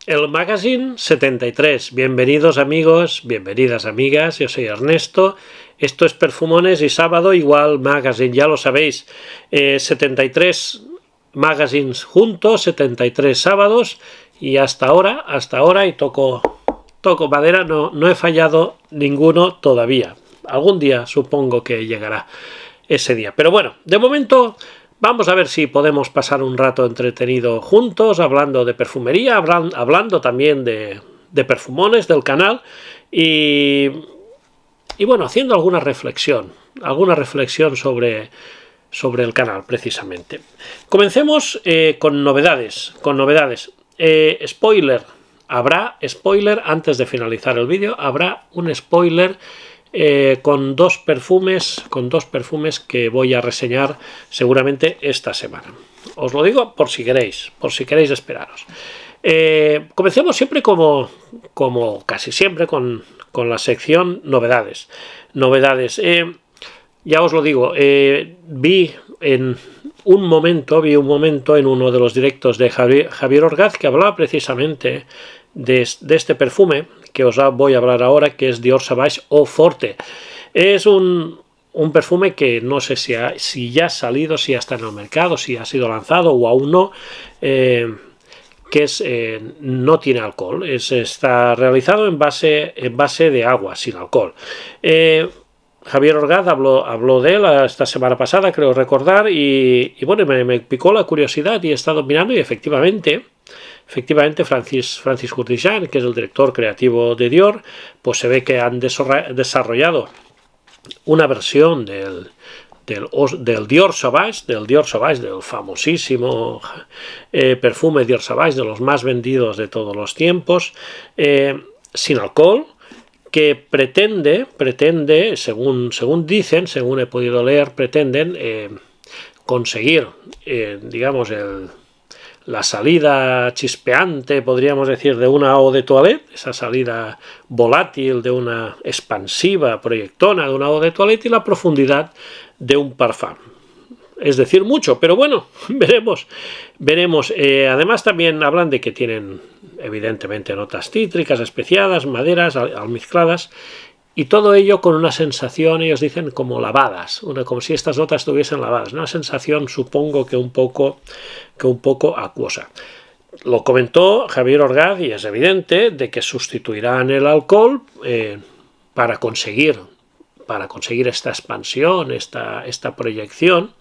el Magazine 73. Bienvenidos amigos, bienvenidas amigas, yo soy Ernesto. Esto es Perfumones y sábado igual Magazine, ya lo sabéis. 73 magazines juntos, 73 sábados y hasta ahora, y toco madera, no he fallado ninguno todavía. Algún día supongo que llegará ese día. Pero bueno, de momento vamos a ver si podemos pasar un rato entretenido juntos, hablando de perfumería, hablando también de perfumones del canal y bueno, haciendo alguna reflexión sobre el canal precisamente. Comencemos con novedades. Spoiler. Habrá spoiler antes de finalizar el vídeo. Habrá un spoiler con dos perfumes que voy a reseñar seguramente esta semana. Os lo digo por si queréis esperaros. Comencemos siempre como casi siempre con la sección novedades. Ya os lo digo, vi un momento en uno de los directos de Javier Orgaz que hablaba precisamente de este perfume que os voy a hablar ahora, que es Dior Sauvage Eau Forte. Es un perfume que no sé si ya ha salido, si ya está en el mercado, si ha sido lanzado o aún no, que no tiene alcohol, está realizado en base de agua, sin alcohol. Javier Orgaz habló de él esta semana pasada, creo recordar, y bueno, me picó la curiosidad y he estado mirando y efectivamente Francis Kurkdjian, que es el director creativo de Dior, pues se ve que han desarrollado una versión del Dior Sauvage, del famosísimo perfume Dior Sauvage, de los más vendidos de todos los tiempos, sin alcohol, que pretende, según dicen, según he podido leer, pretenden conseguir, digamos, la salida chispeante, podríamos decir, de una eau de toilette, esa salida volátil de una expansiva proyectona de una eau de toilette y la profundidad de un parfum. Es decir, mucho, pero bueno, veremos. Además también hablan de que tienen evidentemente notas cítricas, especiadas, maderas, almizcladas, y todo ello con una sensación, ellos dicen, como lavadas, como si estas notas estuviesen lavadas, una sensación supongo que un poco acuosa. Lo comentó Javier Orgaz y es evidente de que sustituirán el alcohol para conseguir esta expansión, esta proyección.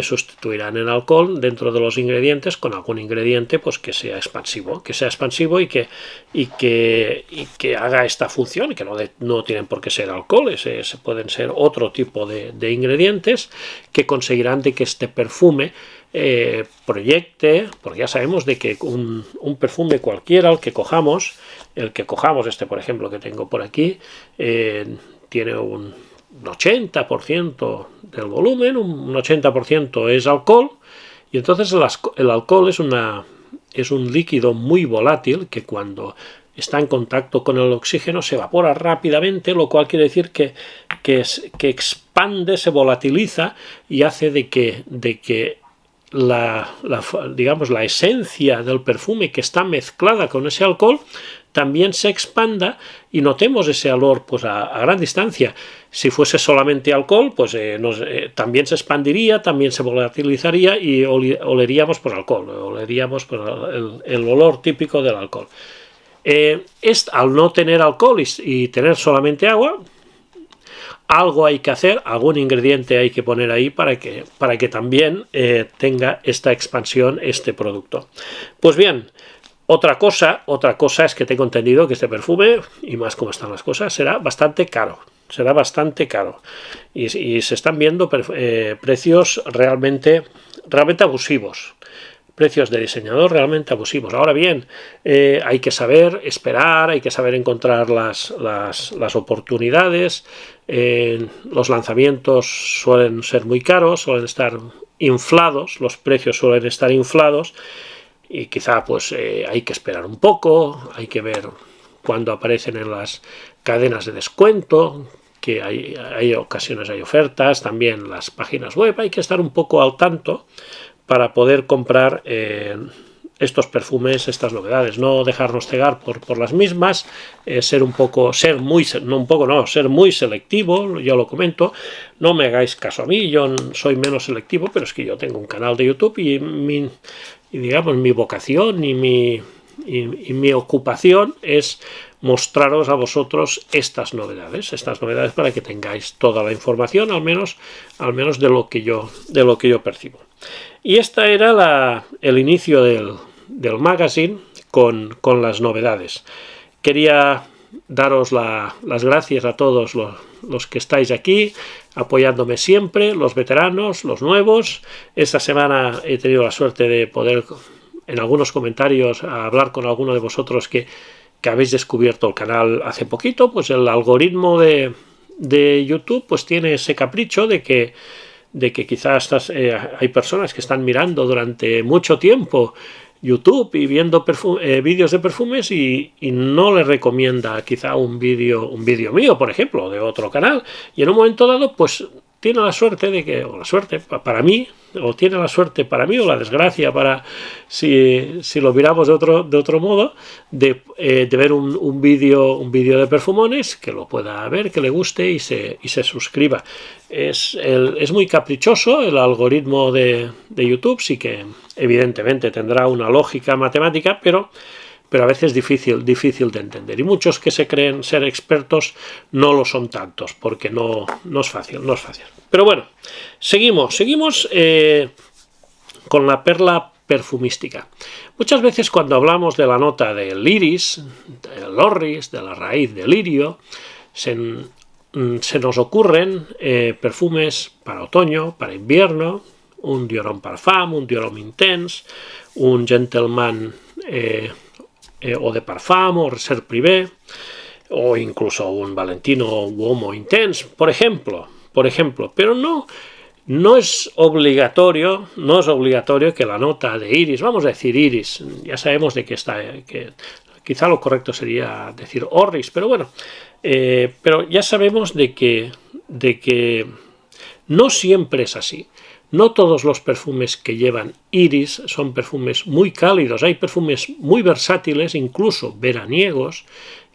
Sustituirán el alcohol dentro de los ingredientes con algún ingrediente pues que sea expansivo y que haga esta función, y que no tienen por qué ser alcohol, pueden ser otro tipo de ingredientes que conseguirán de que este perfume proyecte, porque ya sabemos de que un perfume cualquiera, el que cojamos, este por ejemplo que tengo por aquí, tiene un 80% del volumen, un 80% es alcohol, y entonces el alcohol es un líquido muy volátil que cuando está en contacto con el oxígeno se evapora rápidamente, lo cual quiere decir que expande, se volatiliza y hace de que digamos, la esencia del perfume que está mezclada con ese alcohol también se expanda y notemos ese olor pues a gran distancia. Si fuese solamente alcohol, pues también se expandiría, también se volatilizaría y oleríamos por alcohol, oleríamos por el olor típico del alcohol. Al no tener alcohol y tener solamente agua, algo hay que hacer, algún ingrediente hay que poner ahí para que también tenga esta expansión este producto. Pues bien, otra cosa es que tengo entendido que este perfume, y más como están las cosas, será bastante caro. Y se están viendo precios realmente abusivos. Precios de diseñador realmente abusivos. Ahora bien, hay que saber esperar, hay que saber encontrar las oportunidades. Los lanzamientos suelen ser muy caros, suelen estar inflados, los precios suelen estar inflados, y quizá pues hay que esperar un poco, hay que ver cuando aparecen en las cadenas de descuento, que hay ocasiones, hay ofertas, también las páginas web, hay que estar un poco al tanto para poder comprar estos perfumes, estas novedades, no dejarnos cegar por las mismas, ser muy selectivo, yo lo comento, no me hagáis caso a mí, yo soy menos selectivo, pero es que yo tengo un canal de YouTube y digamos, mi vocación y mi ocupación es mostraros a vosotros estas novedades para que tengáis toda la información, al menos de lo que yo percibo. Y esta era el inicio del magazine con las novedades. Quería daros las gracias a todos los que estáis aquí, apoyándome siempre, los veteranos, los nuevos. Esta semana he tenido la suerte de poder, en algunos comentarios, hablar con alguno de vosotros que habéis descubierto el canal hace poquito. Pues el algoritmo de YouTube pues tiene ese capricho de que quizás hay personas que están mirando durante mucho tiempo YouTube y viendo vídeos de perfumes y no les recomienda quizá un vídeo mío, por ejemplo, de otro canal, y en un momento dado pues tiene la suerte o la desgracia para si lo miramos de otro modo, de ver un vídeo de perfumones, que lo pueda ver, que le guste y se suscriba. Es muy caprichoso el algoritmo de YouTube, sí que evidentemente tendrá una lógica matemática, pero a veces difícil de entender. Y muchos que se creen ser expertos no lo son tantos, porque no es fácil. Pero bueno, seguimos con la perla perfumística. Muchas veces cuando hablamos de la nota del iris, del orris, de la raíz del lirio, se nos ocurren perfumes para otoño, para invierno, un Dior Homme Parfum, un Dior Homme Intense, un Gentleman Eau de Parfum o Reserve Privé, o incluso un Valentino Uomo Intense, por ejemplo, pero no es obligatorio que la nota de iris, vamos a decir iris, ya sabemos de que quizá lo correcto sería decir orris, pero bueno, pero ya sabemos de que no siempre es así. No todos los perfumes que llevan iris son perfumes muy cálidos. Hay perfumes muy versátiles, incluso veraniegos,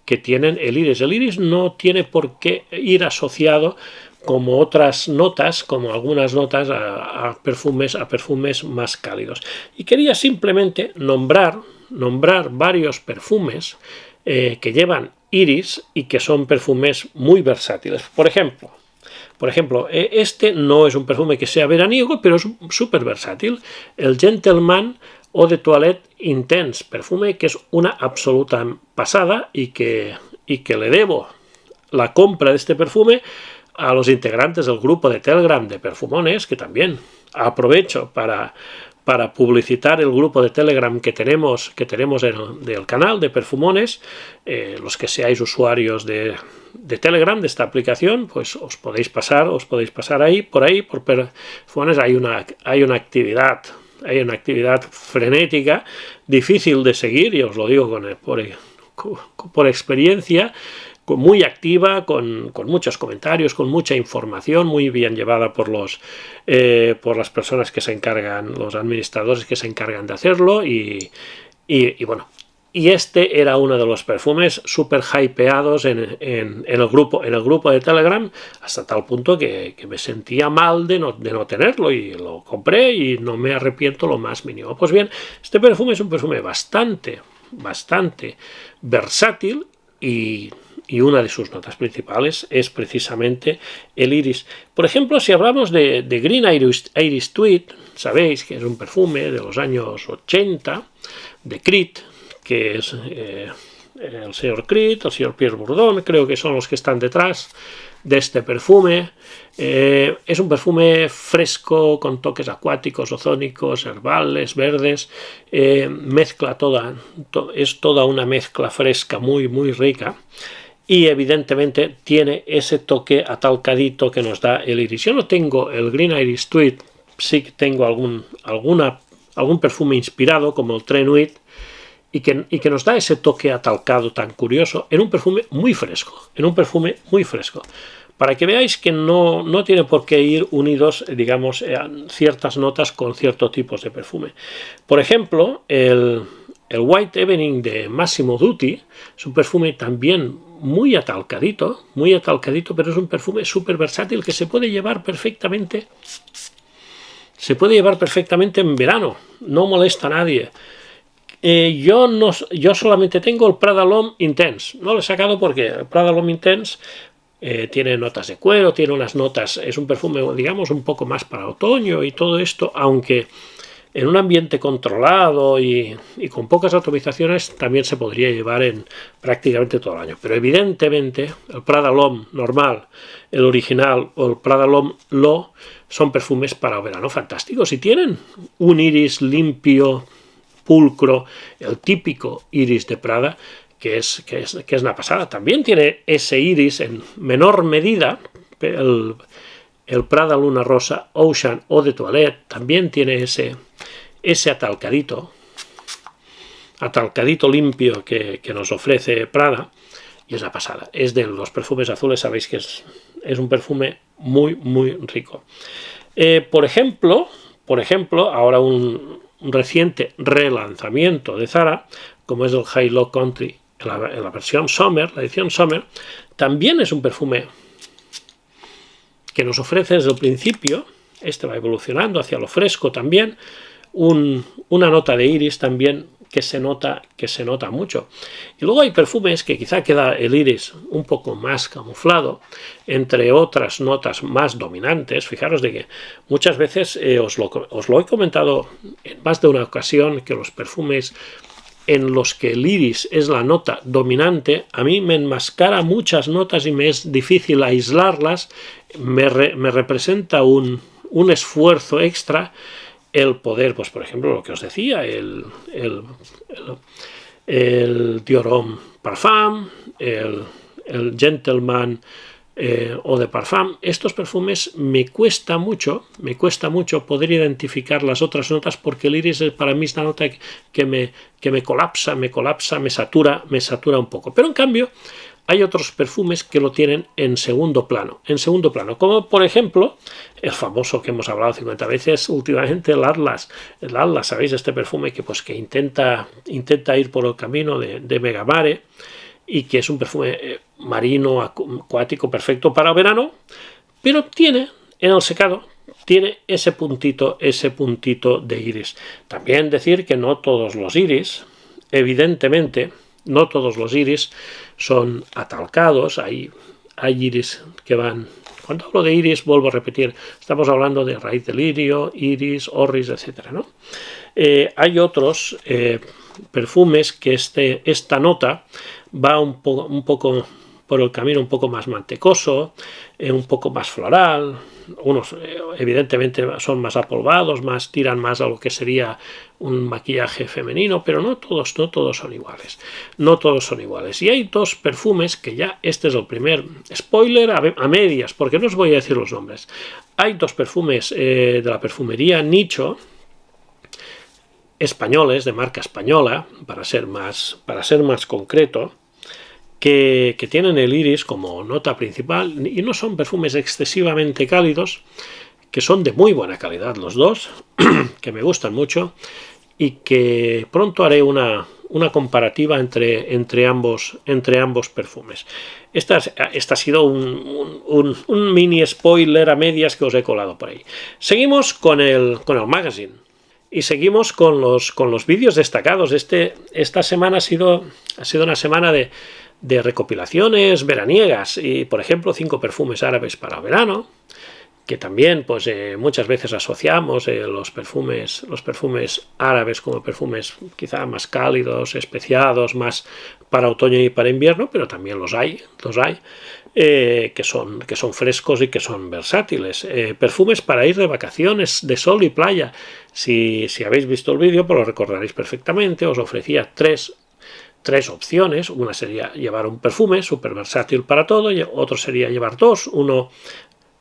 que tienen el iris. El iris no tiene por qué ir asociado como otras notas, como algunas notas a perfumes más cálidos. Y quería simplemente nombrar varios perfumes que llevan iris y que son perfumes muy versátiles. Por ejemplo, este no es un perfume que sea veraniego, pero es súper versátil. El Gentleman Eau de Toilette Intense, perfume que es una absoluta pasada y que le debo la compra de este perfume a los integrantes del grupo de Telegram de perfumones, que también aprovecho para publicitar el grupo de Telegram que tenemos del canal de perfumones. Los que seáis usuarios de Telegram, de esta aplicación, pues os podéis pasar ahí, por perfumones. Hay una actividad frenética, difícil de seguir, y os lo digo por experiencia, muy activa, con muchos comentarios, con mucha información, muy bien llevada por las personas que se encargan, los administradores que se encargan de hacerlo, y bueno, y este era uno de los perfumes súper hypeados en el grupo de Telegram, hasta tal punto que me sentía mal de no tenerlo, y lo compré y no me arrepiento lo más mínimo. Pues bien, este perfume es un perfume bastante versátil, y una de sus notas principales es precisamente el iris. Por ejemplo, si hablamos de Green Iris Tweed, sabéis que es un perfume de los años 80 de Creed, que es el señor Creed, el señor Pierre Bourdon, creo que son los que están detrás de este perfume. Es un perfume fresco, con toques acuáticos, ozónicos, herbales, verdes. Es toda una mezcla fresca muy rica, y evidentemente tiene ese toque atalcadito que nos da el iris. Yo no tengo el Green Iris Tweed, sí que tengo algún perfume inspirado como el Trenuit, y que nos da ese toque atalcado tan curioso en un perfume muy fresco. para que veáis que no tiene por qué ir unidos, digamos, ciertas notas con ciertos tipos de perfume. Por ejemplo, el White Evening de Massimo Dutti es un perfume también muy atalcadito, pero es un perfume súper versátil que se puede llevar perfectamente. Se puede llevar perfectamente en verano, no molesta a nadie. Yo solamente tengo el Prada L'Homme Intense, no lo he sacado porque el Prada L'Homme Intense tiene notas de cuero, tiene unas notas, es un perfume, digamos, un poco más para otoño y todo esto, aunque en un ambiente controlado y con pocas atomizaciones también se podría llevar en prácticamente todo el año. Pero evidentemente el Prada L'Homme normal, el original o el Prada L'Homme L'Eau son perfumes para verano fantásticos y tienen un iris limpio, pulcro, el típico iris de Prada, que es una pasada. También tiene ese iris en menor medida, el Prada Luna Rosa Ocean Eau de Toilette también tiene ese atalcadito limpio que nos ofrece Prada, y es una pasada. Es de los perfumes azules, sabéis que es un perfume muy, muy rico. Por ejemplo, ahora un reciente relanzamiento de Zara, como es el High Low Country en la versión Summer, la edición Summer, también es un perfume que nos ofrece desde el principio, este va evolucionando hacia lo fresco también, una nota de iris también que se nota mucho. Y luego hay perfumes que quizá queda el iris un poco más camuflado, entre otras notas más dominantes. Fijaros de que muchas veces os lo he comentado en más de una ocasión, que los perfumes en los que el iris es la nota dominante, a mí me enmascara muchas notas y me es difícil aislarlas, me representa un esfuerzo extra el poder, pues por ejemplo, lo que os decía, el Dior Homme Parfum, el Gentleman Eau de Parfum. Estos perfumes me cuesta mucho poder identificar las otras notas, porque el iris para mí es una nota que me colapsa, me satura un poco. Pero en cambio hay otros perfumes que lo tienen en segundo plano, como por ejemplo el famoso que hemos hablado 50 veces últimamente, el Atlas. El Atlas, ¿sabéis? Este perfume que intenta ir por el camino de Megamare, y que es un perfume marino, acuático, perfecto para verano, pero tiene en el secado ese puntito de iris. También decir que no todos los iris, evidentemente, no todos los iris son atalcados. Hay iris que van... Cuando hablo de iris, vuelvo a repetir, estamos hablando de raíz de lirio, iris, orris, etc., ¿no? Hay otros perfumes que esta nota va un poco por el camino un poco más mantecoso, un poco más floral. Unos evidentemente son más apolvados, tiran más a lo que sería un maquillaje femenino, pero no todos son iguales. No todos son iguales. Y hay dos perfumes que ya, este es el primer spoiler a medias, porque no os voy a decir los nombres. Hay dos perfumes de la perfumería Nicho, españoles, de marca española, para ser más concreto, que tienen el iris como nota principal, y no son perfumes excesivamente cálidos, que son de muy buena calidad los dos, que me gustan mucho, y que pronto haré una comparativa entre ambos perfumes. Esta ha sido un mini spoiler a medias que os he colado por ahí. Seguimos con el magazine. Y seguimos con los vídeos destacados. Esta semana ha sido una semana de recopilaciones veraniegas, y por ejemplo 5 perfumes árabes para verano, que también pues muchas veces asociamos los perfumes árabes como perfumes quizá más cálidos, especiados, más para otoño y para invierno, pero también los hay que son frescos y que son versátiles. Perfumes para ir de vacaciones, de sol y playa. Si habéis visto el vídeo, pues lo recordaréis perfectamente. Os ofrecía tres opciones. Una sería llevar un perfume súper versátil para todo, y otro sería llevar dos, uno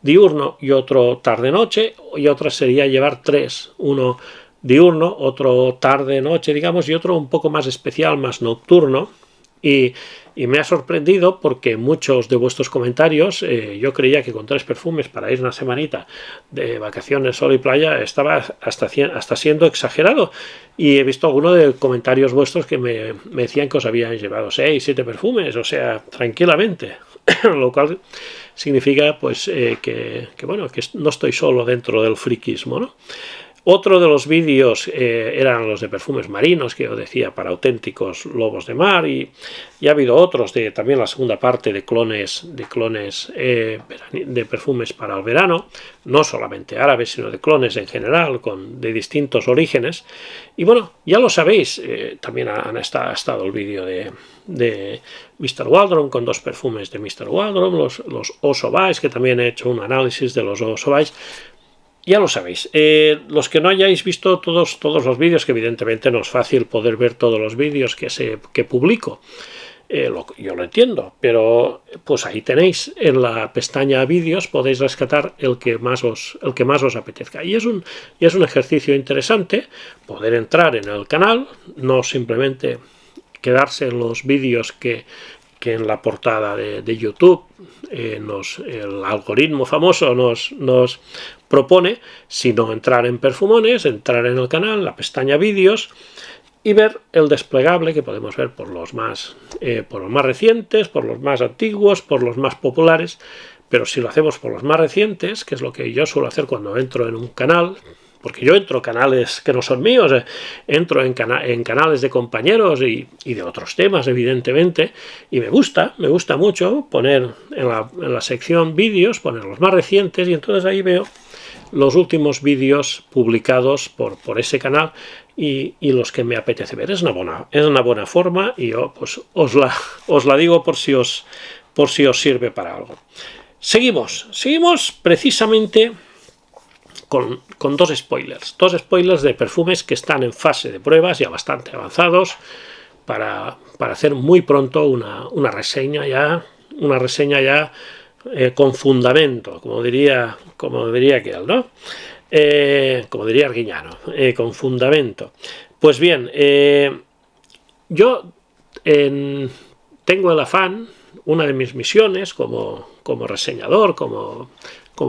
diurno y otro tarde-noche, y otra sería llevar 3, uno diurno, otro tarde-noche, digamos, y otro un poco más especial, más nocturno, Y me ha sorprendido porque muchos de vuestros comentarios, yo creía que con 3 perfumes para ir una semanita de vacaciones, sol y playa, estaba hasta siendo exagerado. Y he visto algunos de comentarios vuestros que me decían que os habían llevado 6, 7 perfumes, o sea, tranquilamente. Lo cual significa pues bueno, que no estoy solo dentro del friquismo, ¿no? Otro de los vídeos eran los de perfumes marinos, que os decía, para auténticos lobos de mar, y ha habido otros de también la segunda parte de clones de perfumes para el verano, no solamente árabes, sino de clones en general, de distintos orígenes. Y bueno, ya lo sabéis, también ha estado el vídeo de Mr. Waldron con 2 perfumes de Mr. Waldron, los Eau Sauvage, que también he hecho un análisis de los Eau Sauvage. Ya lo sabéis, los que no hayáis visto todos los vídeos, que evidentemente no es fácil poder ver todos los vídeos que publico, yo lo entiendo, pero pues ahí tenéis en la pestaña vídeos, podéis rescatar el que más os apetezca. Y es un ejercicio interesante poder entrar en el canal, no simplemente quedarse en los vídeos que en la portada de YouTube el algoritmo famoso nos propone, sino entrar en Perfumones, entrar en el canal, la pestaña vídeos y ver el desplegable que podemos ver por los más recientes, por los más antiguos, por los más populares. Pero si lo hacemos por los más recientes, que es lo que yo suelo hacer cuando entro en un canal, porque yo entro en canales que no son míos, entro en canales de compañeros y de otros temas, evidentemente, y me gusta mucho poner en la sección vídeos, poner los más recientes, y entonces ahí veo los últimos vídeos publicados por ese canal y los que me apetece ver. Es una buena forma, y yo pues os la digo por si os sirve para algo. Seguimos precisamente con 2 spoilers de perfumes que están en fase de pruebas ya bastante avanzados para hacer muy pronto una reseña ya con fundamento, como diría aquel, ¿no? Como diría Arguiñano, con fundamento. Pues bien, yo tengo el afán, una de mis misiones como reseñador, como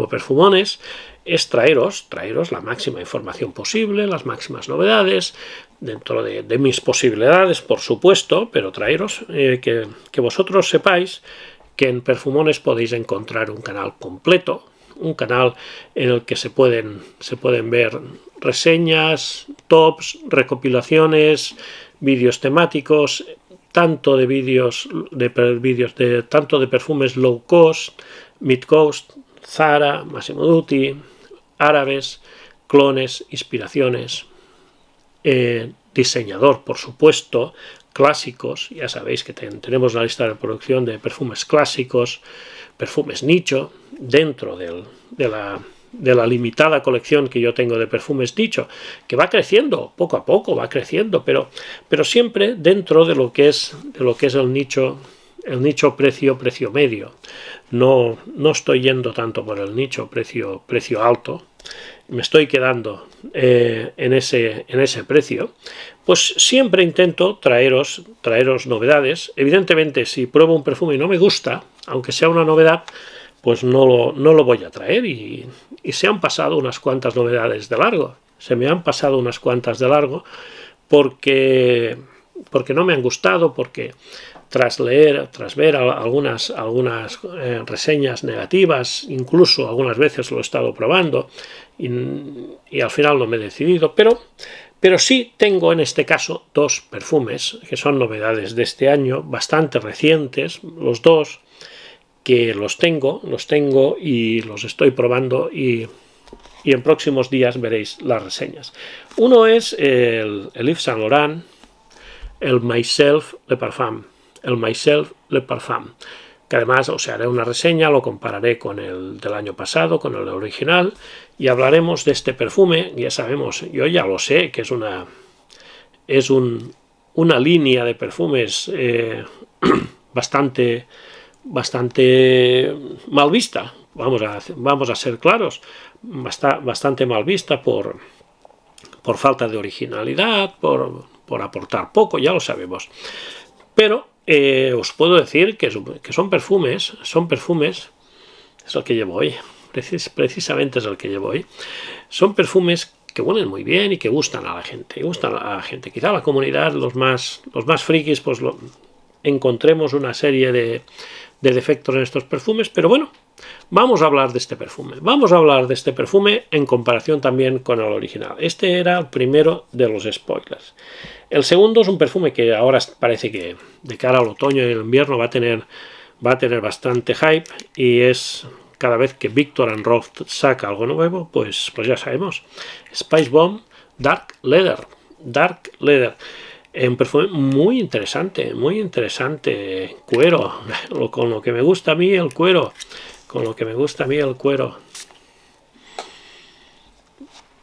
Perfumones, es traeros la máxima información posible, las máximas novedades, dentro de mis posibilidades, por supuesto, pero traeros que vosotros sepáis que en Perfumones podéis encontrar un canal completo, un canal en el que se pueden ver reseñas, tops, recopilaciones, vídeos temáticos, tanto de tanto de perfumes low cost, mid cost, Zara, Massimo Dutti, árabes, clones, inspiraciones, diseñador, por supuesto, clásicos. Ya sabéis que tenemos la lista de producción de perfumes clásicos, perfumes nicho, dentro de la limitada colección que yo tengo de perfumes nicho, que va creciendo, poco a poco va creciendo, pero siempre dentro de lo que es el nicho precio medio. No estoy yendo tanto por el nicho precio alto, me estoy quedando en ese precio. Pues siempre intento traeros novedades. Evidentemente, si pruebo un perfume y no me gusta, aunque sea una novedad, pues no lo voy a traer, y se han pasado unas cuantas novedades de largo. Se me han pasado unas cuantas de largo porque no me han gustado, porque tras ver algunas reseñas negativas, incluso algunas veces lo he estado probando y al final no me he decidido, pero sí tengo en este caso 2 perfumes que son novedades de este año, bastante recientes, los 2, que los tengo y los estoy probando, y en próximos días veréis las reseñas. Uno es el Yves Saint Laurent, el Myself Le Parfum, que además os haré una reseña, lo compararé con el del año pasado, con el original, y hablaremos de este perfume. Ya sabemos, yo ya lo sé, que es una línea de perfumes bastante mal vista, vamos a ser claros, bastante mal vista por falta de originalidad, por aportar poco, ya lo sabemos. Pero os puedo decir que son perfumes, es el que llevo hoy, precisamente es el que llevo hoy, son perfumes que huelen muy bien y que gustan a la gente, quizá la comunidad, los más frikis, pues encontremos una serie de defectos en estos perfumes, pero bueno, vamos a hablar de este perfume, en comparación también con el original. Este era el primero de los spoilers. El segundo es un perfume que ahora parece que de cara al otoño y el invierno va a tener bastante hype, y es cada vez que Viktor & Rolf saca algo nuevo, pues ya sabemos, Spice Bomb Dark Leather. Un perfume muy interesante, cuero, con lo que me gusta a mí el cuero,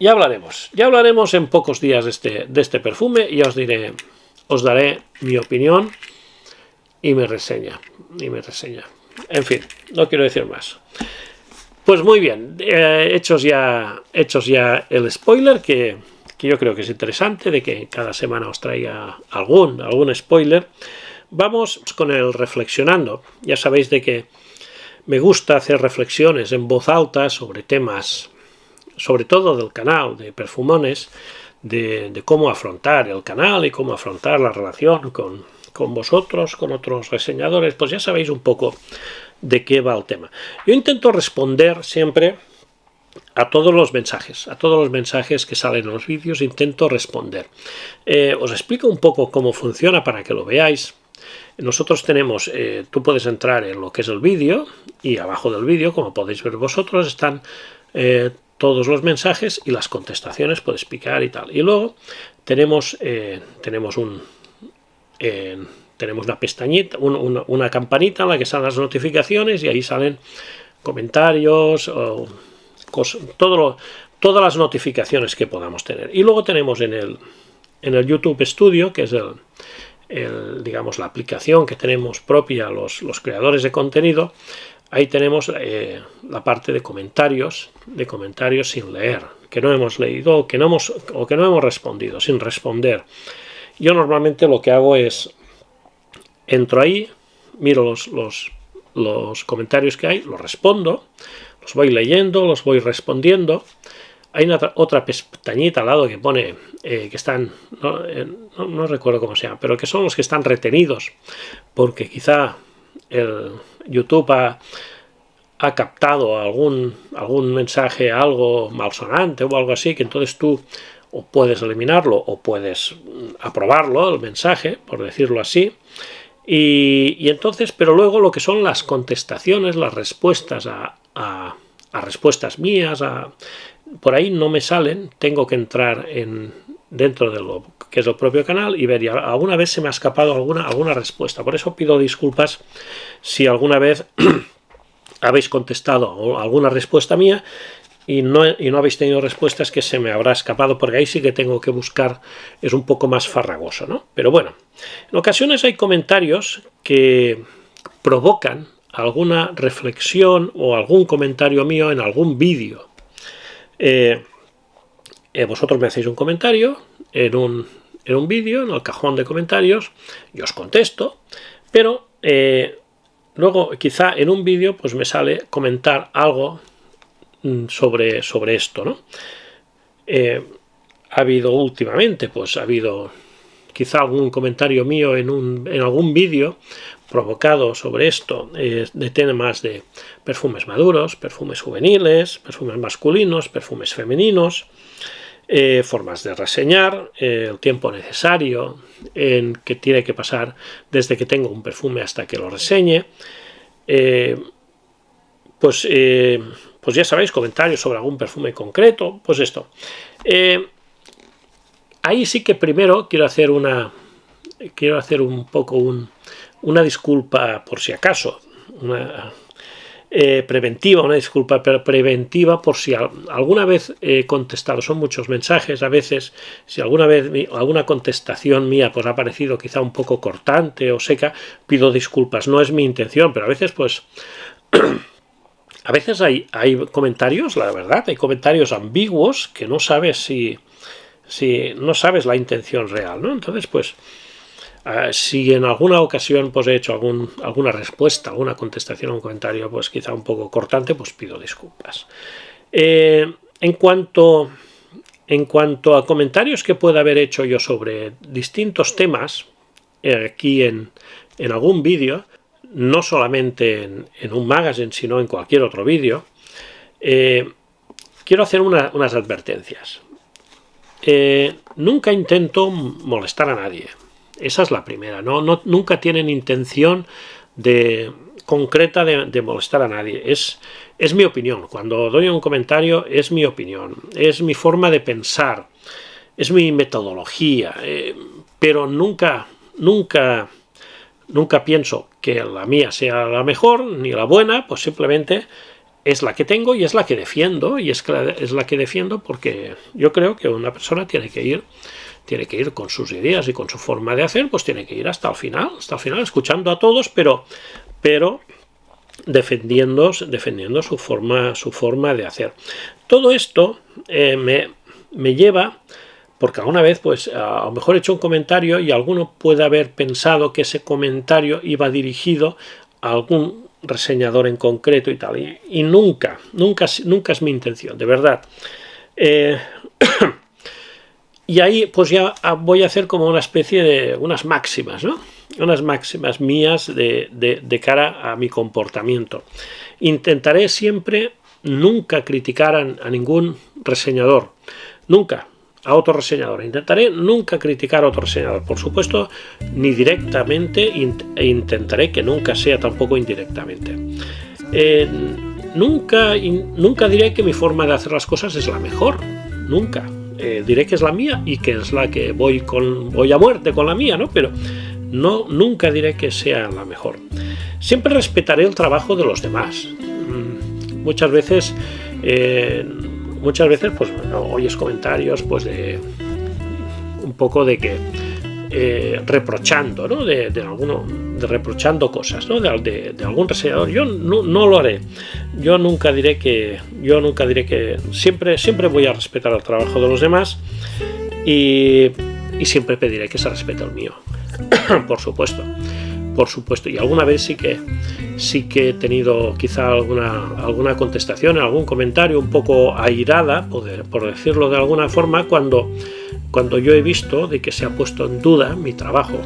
Ya hablaremos en pocos días de este perfume, y os daré mi opinión y mi reseña. En fin, no quiero decir más. Pues muy bien, hechos ya el spoiler, que yo creo que es interesante, de que cada semana os traiga algún spoiler. Vamos con el reflexionando. Ya sabéis de que me gusta hacer reflexiones en voz alta sobre temas, sobre todo del canal de Perfumones, de cómo afrontar el canal y cómo afrontar la relación con vosotros, con otros reseñadores. Pues ya sabéis un poco de qué va el tema. Yo intento responder siempre a todos los mensajes que salen en los vídeos, intento responder. Os explico un poco cómo funciona para que lo veáis. Nosotros tenemos, tú puedes entrar en lo que es el vídeo, y abajo del vídeo, como podéis ver vosotros, están todos los mensajes y las contestaciones, puedes picar y tal. Y luego tenemos una pestañita, una campanita en la que salen las notificaciones, y ahí salen comentarios o todas las notificaciones que podamos tener. Y luego tenemos en el YouTube Studio, que es digamos la aplicación que tenemos propia los creadores de contenido. Ahí tenemos la parte de comentarios sin leer, que no hemos leído o que no hemos respondido, sin responder. Yo normalmente lo que hago es entro ahí, miro los comentarios que hay, los respondo, los voy leyendo, los voy respondiendo. Hay otra pestañita al lado que pone que están, no recuerdo cómo se llama, pero que son los que están retenidos, porque quizá el YouTube ha captado algún mensaje, algo malsonante o algo así, que entonces tú o puedes eliminarlo o puedes aprobarlo, el mensaje, por decirlo así. Y entonces, pero luego lo que son las contestaciones, las respuestas a respuestas mías, por ahí no me salen, tengo que entrar dentro de lo que es el propio canal y ver, y alguna vez se me ha escapado alguna respuesta. Por eso pido disculpas si alguna vez habéis contestado alguna respuesta mía y no habéis tenido respuestas, que se me habrá escapado, porque ahí sí que tengo que buscar, es un poco más farragoso, ¿no? Pero bueno, en ocasiones hay comentarios que provocan alguna reflexión o algún comentario mío en algún vídeo. Vosotros me hacéis un comentario en un vídeo, en el cajón de comentarios, yo os contesto, pero luego quizá en un vídeo pues me sale comentar algo sobre esto, ¿no? Ha habido últimamente, pues ha habido quizá algún comentario mío en algún vídeo provocado sobre esto, de temas de perfumes maduros, perfumes juveniles, perfumes masculinos, perfumes femeninos, formas de reseñar, el tiempo necesario en que tiene que pasar desde que tengo un perfume hasta que lo reseñe, pues ya sabéis, comentarios sobre algún perfume concreto, pues esto. Ahí sí que primero quiero hacer una disculpa por si acaso, una disculpa preventiva por si alguna vez he contestado. Son muchos mensajes, a veces si alguna vez alguna contestación mía pues ha parecido quizá un poco cortante o seca, pido disculpas, no es mi intención, pero a veces pues a veces hay comentarios, la verdad, hay comentarios ambiguos que no sabes si no sabes la intención real, ¿no? Entonces pues Si en alguna ocasión pues he hecho alguna respuesta, alguna contestación a un comentario pues quizá un poco cortante, pues pido disculpas. En cuanto a comentarios que pueda haber hecho yo sobre distintos temas, aquí en algún vídeo, no solamente en un magazine, sino en cualquier otro vídeo, quiero hacer unas advertencias. Nunca intento molestar a nadie. Esa es la primera. Nunca tienen intención concreta de molestar a nadie. Es mi opinión. Cuando doy un comentario es mi opinión. Es mi forma de pensar. Es mi metodología. Pero nunca pienso que la mía sea la mejor ni la buena, pues simplemente es la que tengo y es la que defiendo, y es la que defiendo porque yo creo que una persona tiene que ir con sus ideas y con su forma de hacer, pues tiene que ir hasta el final, escuchando a todos, pero defendiendo su forma de hacer. Todo esto me lleva, porque alguna vez pues a lo mejor he hecho un comentario y alguno puede haber pensado que ese comentario iba dirigido a algún reseñador en concreto y tal, y nunca es mi intención, de verdad. Y ahí pues ya voy a hacer como una especie de unas máximas, ¿no? Unas máximas mías de cara a mi comportamiento. Intentaré siempre nunca criticar a ningún reseñador, nunca a otro reseñador. Intentaré nunca criticar a otro reseñador, por supuesto, ni directamente, e intentaré que nunca sea tampoco indirectamente. Nunca diré que mi forma de hacer las cosas es la mejor, nunca. Diré que es la mía y que es la que voy a muerte con la mía, ¿no? Pero nunca diré que sea la mejor. Siempre respetaré el trabajo de los demás. Muchas veces pues oyes comentarios pues de un poco de que reprochando, ¿no? de reprochando cosas, ¿no? de algún reseñador. Yo no lo haré. Yo nunca diré que siempre voy a respetar el trabajo de los demás y siempre pediré que se respete el mío. Por supuesto, y alguna vez sí que he tenido quizá alguna contestación, algún comentario un poco airada, por decirlo de alguna forma, cuando yo he visto de que se ha puesto en duda mi trabajo,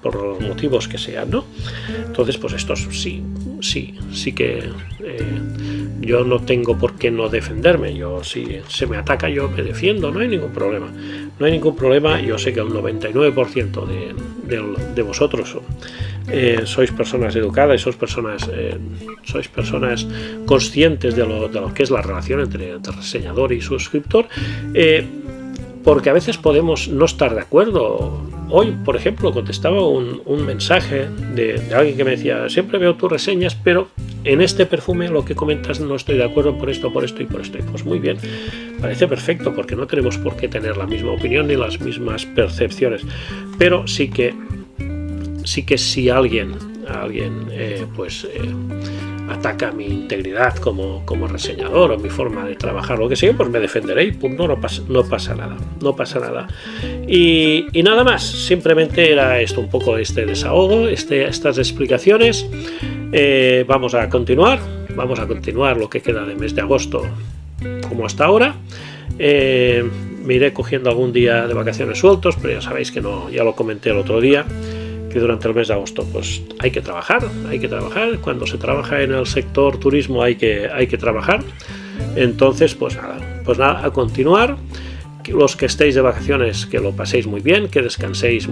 por los motivos que sean, ¿no? Entonces, pues esto sí que yo no tengo por qué no defenderme. Yo, si se me ataca, yo me defiendo, no hay ningún problema. Yo sé que el 99% de vosotros sois personas educadas, sois personas conscientes de lo que es la relación entre reseñador y suscriptor, porque a veces podemos no estar de acuerdo. Hoy, por ejemplo, contestaba un mensaje de alguien que me decía: siempre veo tus reseñas, pero en este perfume lo que comentas no estoy de acuerdo por esto y por esto. Y pues muy bien, parece perfecto, porque no tenemos por qué tener la misma opinión ni las mismas percepciones, pero sí que si alguien ataca mi integridad como reseñador o mi forma de trabajar, lo que sea, pues me defenderé y punto, no pasa nada. Y nada más, simplemente era esto, un poco este desahogo, estas explicaciones. Vamos a continuar lo que queda del mes de agosto como hasta ahora. Me iré cogiendo algún día de vacaciones sueltos, pero ya sabéis que no, ya lo comenté el otro día, que durante el mes de agosto pues hay que trabajar. Cuando se trabaja en el sector turismo hay que trabajar. Entonces pues nada, a continuar. Los que estéis de vacaciones, que lo paséis muy bien, que descanséis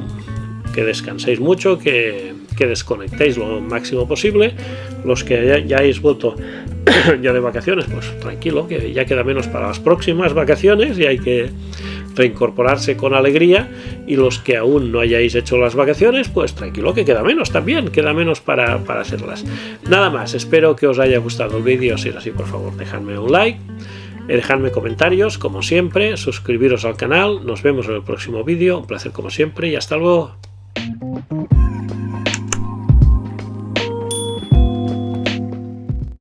mucho, que desconectéis lo máximo posible. Los que ya habéis vuelto ya de vacaciones, pues tranquilo, que ya queda menos para las próximas vacaciones y hay que reincorporarse con alegría. Y los que aún no hayáis hecho las vacaciones, pues tranquilo, que queda menos para hacerlas. Nada más, espero que os haya gustado el vídeo. Si es así, por favor, dejadme un like, dejadme comentarios como siempre, suscribiros al canal. Nos vemos en el próximo vídeo, un placer como siempre y hasta luego.